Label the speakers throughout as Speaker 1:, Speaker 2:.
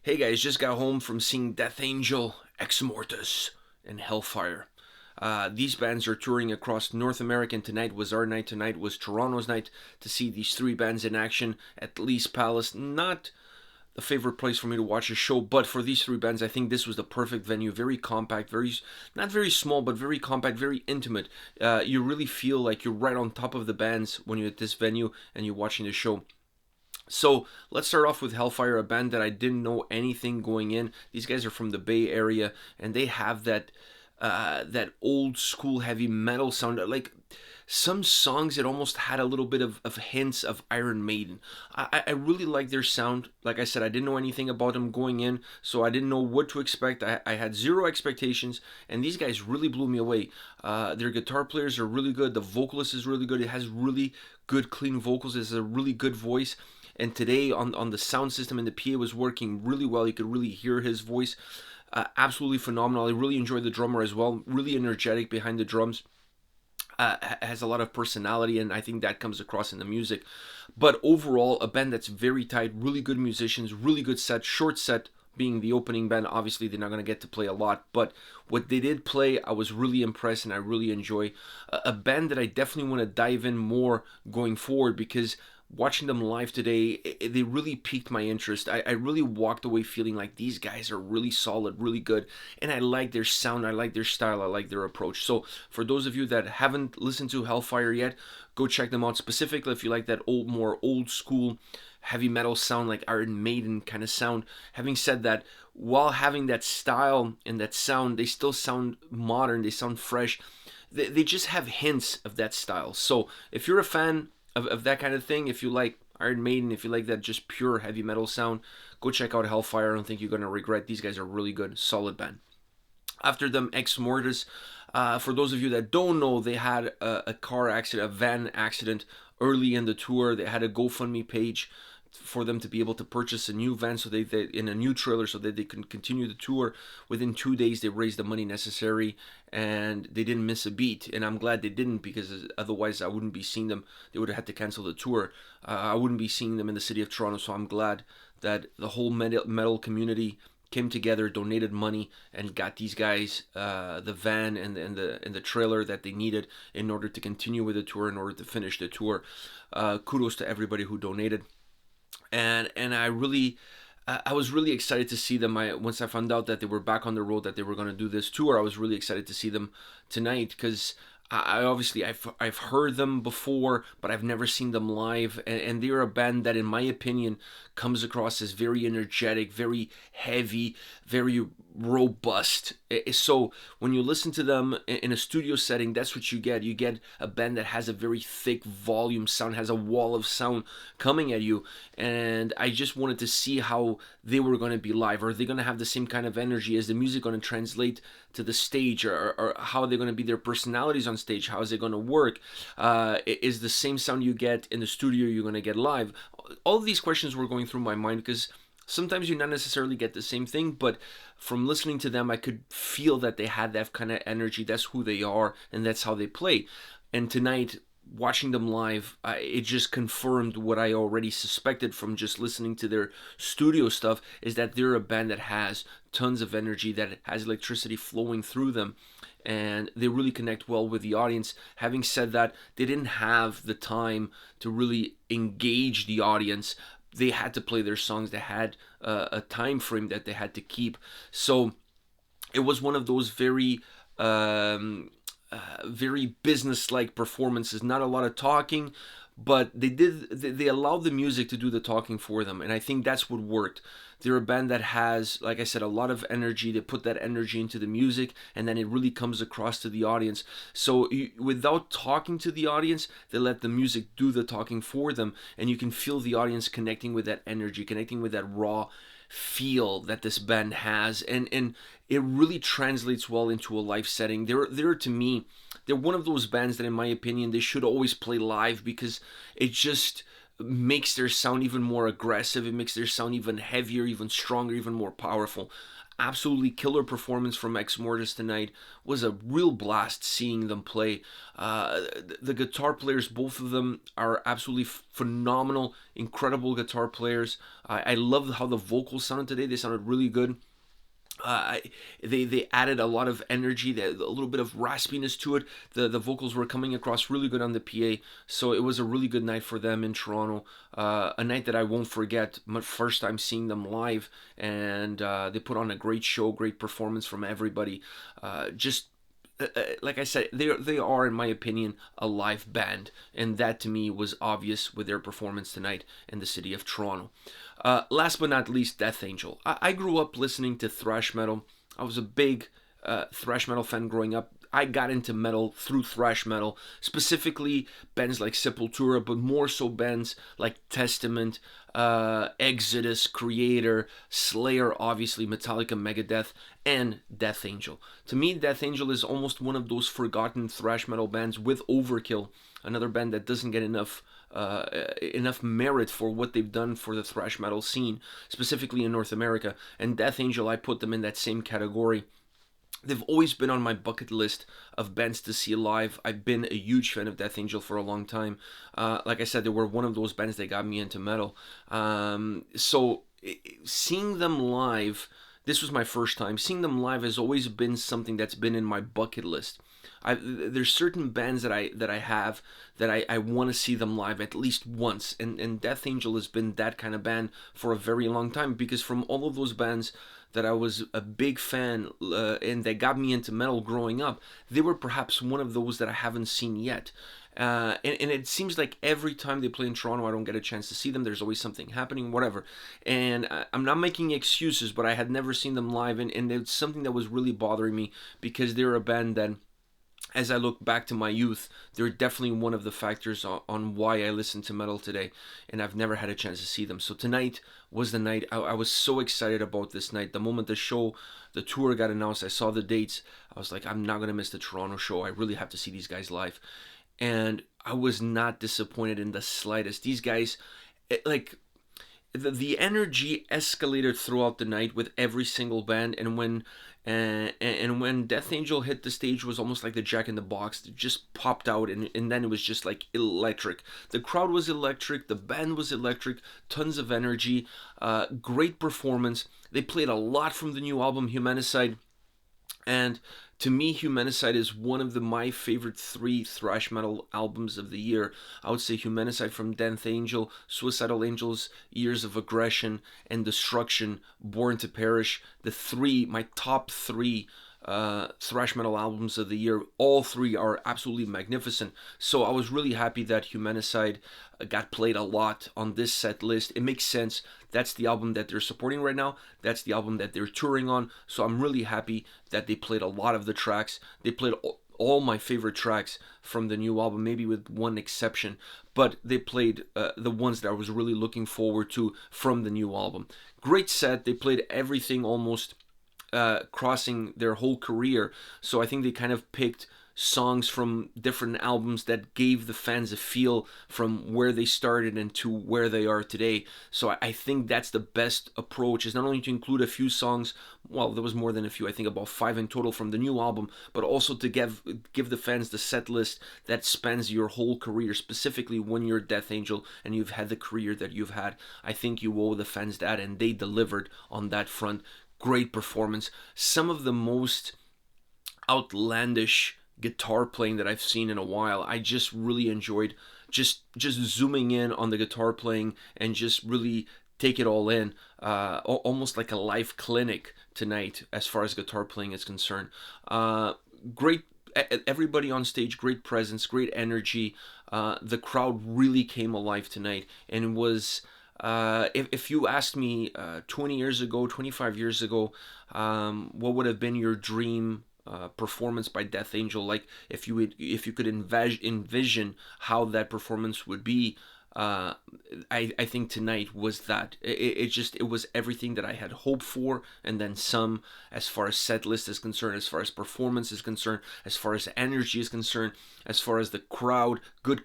Speaker 1: Hey guys, just got home from seeing Death Angel, Exmortus, and Hellfire. These bands are touring across North America, and tonight was our night. Tonight was Toronto's night to see these three bands in action at Lee's Palace. Not the favorite place for me to watch a show, but for these three bands, I think this was the perfect venue. Very compact, not very small, but very compact, very intimate. You really feel like you're right on top of the bands when you're at this venue and you're watching the show. So let's start off with Hellfire, a band that I didn't know anything going in. These guys are from the Bay Area, and they have that old school heavy metal sound. Like some songs, it almost had a little bit of hints of Iron Maiden. I really like their sound. Like I said, I didn't know anything about them going in, so I didn't know what to expect. I had zero expectations, and these guys really blew me away. Their guitar players are really good. The vocalist is really good. It has really good, clean vocals. It's a really good voice. And today on the sound system and the PA was working really well. You could really hear his voice. Absolutely phenomenal. I really enjoyed the drummer as well. Really energetic behind the drums. Has a lot of personality, and I think that comes across in the music. But overall, a band that's very tight. Really good musicians. Really good set. Short set being the opening band. Obviously, they're not going to get to play a lot. But what they did play, I was really impressed, and I really enjoy. A band that I definitely want to dive in more going forward, because watching them live today, they really piqued my interest. I really walked away feeling like these guys are really solid, really good, and I like their sound, I like their style, I like their approach. So for those of you that haven't listened to Hellfire yet, go check them out, specifically if you like that more old school heavy metal sound, like Iron Maiden kind of sound. Having said that, while having that style and that sound, they still sound modern, they sound fresh. They just have hints of that style. So if you're a fan of that kind of thing, if you like Iron Maiden, if you like that just pure heavy metal sound, go check out Hellfire. I don't think you're going to regret. These guys are really good, solid band. After them, Exmortus. For those of you that don't know, they had a car accident, a van accident early in the tour. They had a GoFundMe page for them to be able to purchase a new van, so they in a new trailer, so that they can continue the tour. Within 2 days, they raised the money necessary, and they didn't miss a beat. And I'm glad they didn't, because otherwise I wouldn't be seeing them. They would have had to cancel the tour. I wouldn't be seeing them in the city of Toronto. So I'm glad that the whole metal community came together, donated money, and got these guys the van and the trailer that they needed in order to continue with the tour, in order to finish the tour. Kudos to everybody who donated. And I was really excited to see them. Once I found out that they were back on the road, that they were going to do this tour, I was really excited to see them tonight, because I've heard them before, but I've never seen them live, and they're a band that, in my opinion, comes across as very energetic, very heavy, very robust. So when you listen to them in a studio setting, that's what you get. You get a band that has a very thick volume sound, has a wall of sound coming at you, and I just wanted to see how they were going to be live. Are they going to have the same kind of energy? Is the music going to translate to the stage, or how are they going to be their personalities on stage? How is it going to work? Is the same sound you get in the studio you're going to get live? All of these questions were going through my mind, because sometimes you not necessarily get the same thing, but from listening to them, I could feel that they had that kind of energy. That's who they are, and that's how they play. And tonight, watching them live, it just confirmed what I already suspected from just listening to their studio stuff, is that they're a band that has tons of energy, that has electricity flowing through them, and they really connect well with the audience. Having said that, they didn't have the time to really engage the audience. They had to play their songs. They had a time frame that they had to keep. So it was one of those very business-like performances. Not a lot of talking, but they allowed the music to do the talking for them, and I think that's what worked. They're a band that has, like I said, a lot of energy. They put that energy into the music, and then it really comes across to the audience. So without talking to the audience, they let the music do the talking for them, and you can feel the audience connecting with that energy, connecting with that raw feel that this band has, and it really translates well into a live setting. They're to me, they're one of those bands that, in my opinion, they should always play live, because it just makes their sound even more aggressive. It makes their sound even heavier, even stronger, even more powerful. absolutely killer performance from Exmortus tonight. Was a real blast seeing them play. The guitar players, both of them, are absolutely phenomenal, incredible guitar players. I loved how the vocals sounded today. They sounded really good. They added a lot of energy, a little bit of raspiness to it. The vocals were coming across really good on the PA, so it was a really good night for them in Toronto. A night that I won't forget. My first time seeing them live, and they put on a great show, great performance from everybody. Like I said, they are, in my opinion, a live band, and that to me was obvious with their performance tonight in the city of Toronto. Last but not least, Death Angel. I grew up listening to thrash metal. I was a big thrash metal fan growing up. I got into metal through thrash metal, specifically bands like Sepultura, but more so bands like Testament, Exodus, Creator, Slayer, obviously, Metallica, Megadeth, and Death Angel. To me, Death Angel is almost one of those forgotten thrash metal bands, with Overkill, another band that doesn't get enough merit for what they've done for the thrash metal scene, specifically in North America. And Death Angel, I put them in that same category. They've always been on my bucket list of bands to see live. I've been a huge fan of Death Angel for a long time. Like I said, they were one of those bands that got me into metal. So seeing them live, this was my first time. Seeing them live has always been something that's been in my bucket list. There's certain bands that I have that I want to see them live at least once, and Death Angel has been that kind of band for a very long time, because from all of those bands that I was a big fan and that got me into metal growing up, they were perhaps one of those that I haven't seen yet. And it seems like every time they play in Toronto, I don't get a chance to see them. There's always something happening, whatever. And I'm not making excuses, but I had never seen them live, and it's something that was really bothering me, because they're a band that, as I look back to my youth, they're definitely one of the factors on why I listen to metal today, and I've never had a chance to see them. So tonight was the night. I was so excited about this night. The moment the tour got announced, I saw the dates. I was like, I'm not going to miss the Toronto show. I really have to see these guys live. And I was not disappointed in the slightest. These guys, the energy escalated throughout the night with every single band, and when Death Angel hit the stage, it was almost like the Jack in the Box. It just popped out, and then it was just like electric. The crowd was electric, the band was electric, tons of energy, great performance. They played a lot from the new album Humanicide, and to me, Humanicide is one of my favorite 3 thrash metal albums of the year. I would say Humanicide from Death Angel, Suicidal Angels, Years of Aggression, and Destruction, Born to Perish. My top 3 thrash metal albums of the year. All 3 are absolutely magnificent. So I was really happy that Humanicide got played a lot on this set list. It makes sense. That's the album that they're supporting right now. That's the album that they're touring on. So I'm really happy that they played a lot of the tracks. They played all my favorite tracks from the new album, maybe with one exception. But they played the ones that I was really looking forward to from the new album. Great set. They played everything almost crossing their whole career. So I think they kind of picked songs from different albums that gave the fans a feel from where they started and to where they are today. So I think that's the best approach, is not only to include a few songs, well, there was more than a few, I think about 5 in total from the new album, but also to give the fans the set list that spans your whole career, specifically when you're Death Angel and you've had the career that you've had. I think you owe the fans that, and they delivered on that front. Great performance. Some of the most outlandish guitar playing that I've seen in a while. I just really enjoyed just zooming in on the guitar playing and just really take it all in, almost like a live clinic tonight as far as guitar playing is concerned. Great, everybody on stage, great presence, great energy. The crowd really came alive tonight, and it was, if you asked me 20 years ago, 25 years ago, what would have been your dream performance by Death Angel, like if you could envision how that performance would be, I think tonight was that. It was everything that I had hoped for, and then some, as far as set list is concerned, as far as performance is concerned, as far as energy is concerned, as far as the crowd, good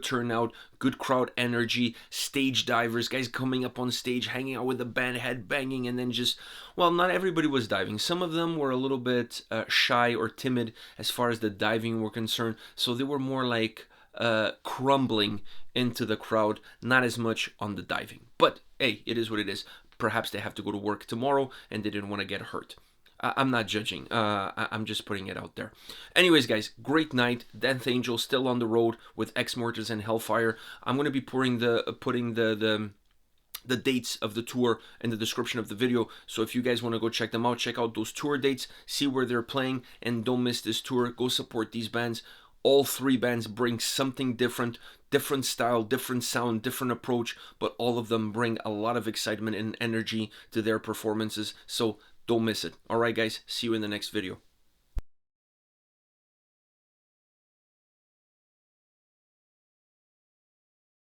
Speaker 1: turnout, good crowd energy, stage divers, guys coming up on stage, hanging out with the band, head banging, and then just, well, not everybody was diving. Some of them were a little bit shy or timid as far as the diving were concerned, so they were more like crumbling into the crowd, not as much on the diving. But hey, it is what it is. Perhaps they have to go to work tomorrow and they didn't want to get hurt. I'm not judging. I'm just putting it out there. Anyways, guys, great night. Death Angel still on the road with Exmortus and Hellfire. I'm going to be putting the dates of the tour in the description of the video. So if you guys want to go check them out, check out those tour dates, see where they're playing, and don't miss this tour. Go support these bands. All three bands bring something different, different style, different sound, different approach, but all of them bring a lot of excitement and energy to their performances. So don't miss it. All right, guys, see you in the next video.